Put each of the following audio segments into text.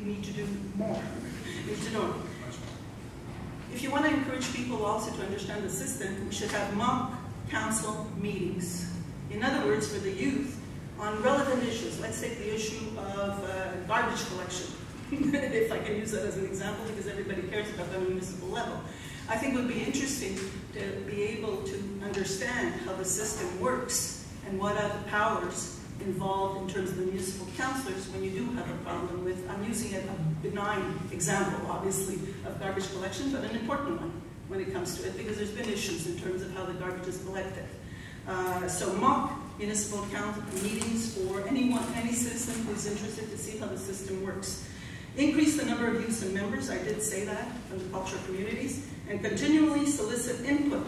need to do more. If you want to encourage people also to understand the system, we should have mock council meetings. In other words, for the youth, on relevant issues. Let's take the issue of garbage collection, if I can use that as an example, because everybody cares about that on a municipal level. I think it would be interesting to be able to understand how the system works and what are the powers involved in terms of the municipal councillors when you do have a problem with, I'm using a benign example, obviously, of garbage collection, but an important one when it comes to it, because there's been issues in terms of how the garbage is collected. So mock municipal council meetings for anyone, any citizen who's interested to see how the system works. Increase the number of youths and members, I did say that, from the cultural communities, and continually solicit input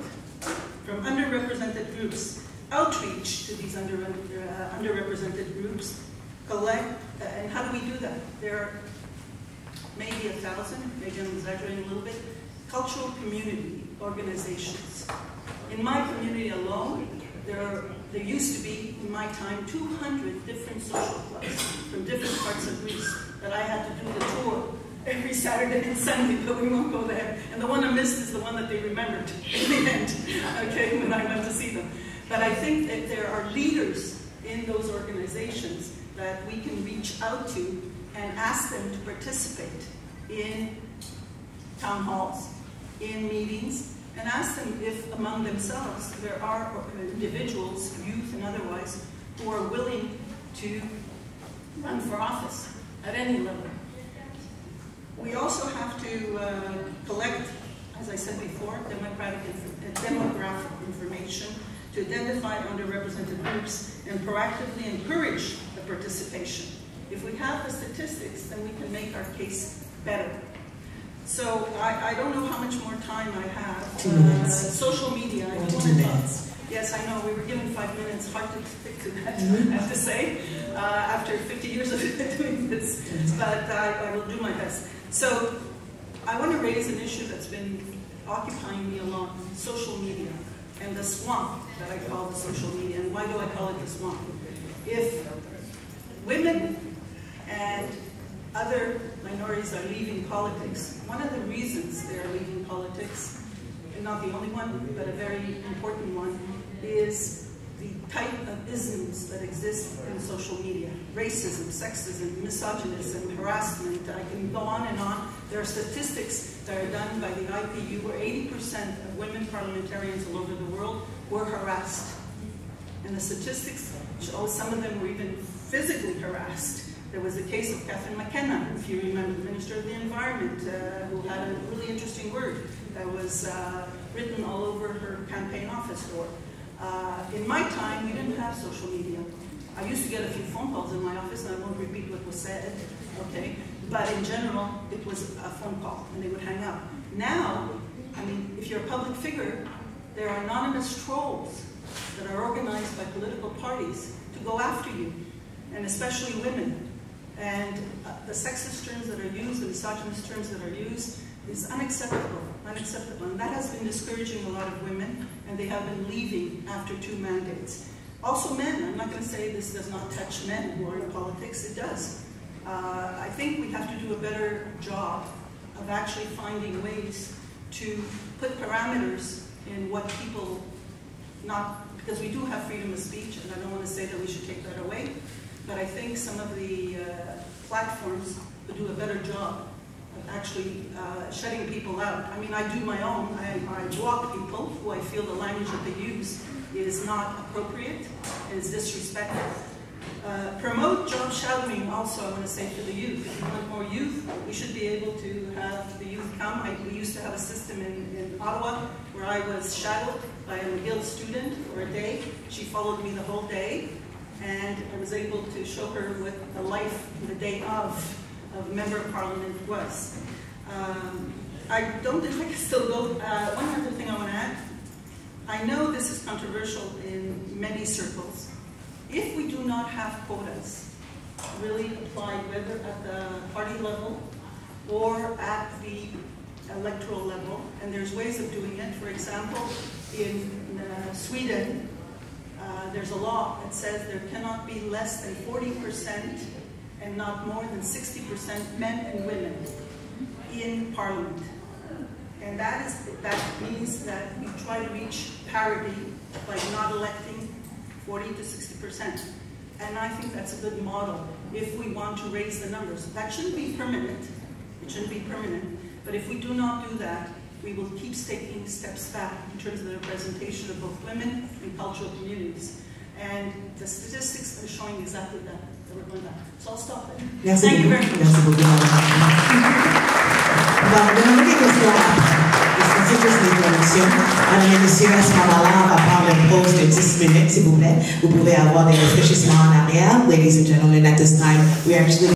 from underrepresented groups. Outreach to these underrepresented groups, collect, and how do we do that? There are maybe 1,000, maybe I'm exaggerating a little bit, cultural community organizations. In my community alone, there used to be, in my time, 200 different social clubs from different parts of Greece that I had to do the tour every Saturday and Sunday, but we won't go there. And the one I missed is the one that they remembered in the end, okay, when I went to see them. But I think that there are leaders in those organizations that we can reach out to and ask them to participate in town halls, in meetings, and ask them if among themselves there are individuals, youth and otherwise, who are willing to run for office at any level. We also have to collect, as I said before, demographic information to identify underrepresented groups and proactively encourage the participation. If we have the statistics, then we can make our case better. So I don't know how much more time I have. 2 minutes. Social media. 1 to 2 minutes. Yes, I know. We were given 5 minutes. Hard to stick to that, I have to say, after 50 years of doing this. But I will do my best. So I want to raise an issue that's been occupying me a lot, social media, and the swamp that I call the social media. And why do I call it the swamp? If women and other minorities are leaving politics, one of the reasons they are leaving politics, and not the only one, but a very important one, is the type of isms that exist in social media. Racism, sexism, misogynism, harassment, I can go on and on. There are statistics that are done by the IPU where 80% of women parliamentarians all over the world were harassed. And the statistics show some of them were even physically harassed. There was the case of Catherine McKenna, if you remember, the Minister of the Environment, who had a really interesting word that was written all over her campaign office door. In my time, we didn't have social media. I used to get a few phone calls in my office, and I won't repeat what was said, okay? But in general, it was a phone call, and they would hang up. Now, I mean, if you're a public figure, there are anonymous trolls that are organized by political parties to go after you, and especially women. And the sexist terms that are used, the misogynist terms that are used, is unacceptable, unacceptable. And that has been discouraging a lot of women, and they have been leaving after 2 mandates. Also men, I'm not going to say this does not touch men who are in politics, it does. I think we have to do a better job of actually finding ways to put parameters in what people, because we do have freedom of speech, and I don't want to say that we should take that away, but I think some of the platforms would do a better job of actually shutting people out. I mean, I do my own. I block people who I feel the language that they use is not appropriate and is disrespectful. Promote job shadowing also, I want to say, for the youth. If you want more youth, we should be able to have the youth come. We used to have a system in Ottawa where I was shadowed by a McGill student for a day. She followed me the whole day, and I was able to show her what the life in the day of a member of parliament was. I don't think I can still go. One other thing I want to add. I know this is controversial in many circles. If we do not have quotas really applied, whether at the party level or at the electoral level, and there's ways of doing it. For example, in Sweden, there's a law that says there cannot be less than 40% and not more than 60% men and women in Parliament. And that means that we try to reach parity by not electing 40 to 60%. And I think that's a good model if we want to raise the numbers. That shouldn't be permanent. It shouldn't be permanent. But if we do not do that, we will keep taking steps back in terms of the representation of both women and cultural communities. And the statistics are showing exactly that we're going back. So I'll stop there. Merci Thank you beaucoup. very much. Merci beaucoup. Mesdames et messieurs, à ce moment-là, on va prendre une pause de 10 minutes, s'il vous plaît. Vous pouvez avoir des réfléchissements en arrière. Ladies and gentlemen, at this time, we actually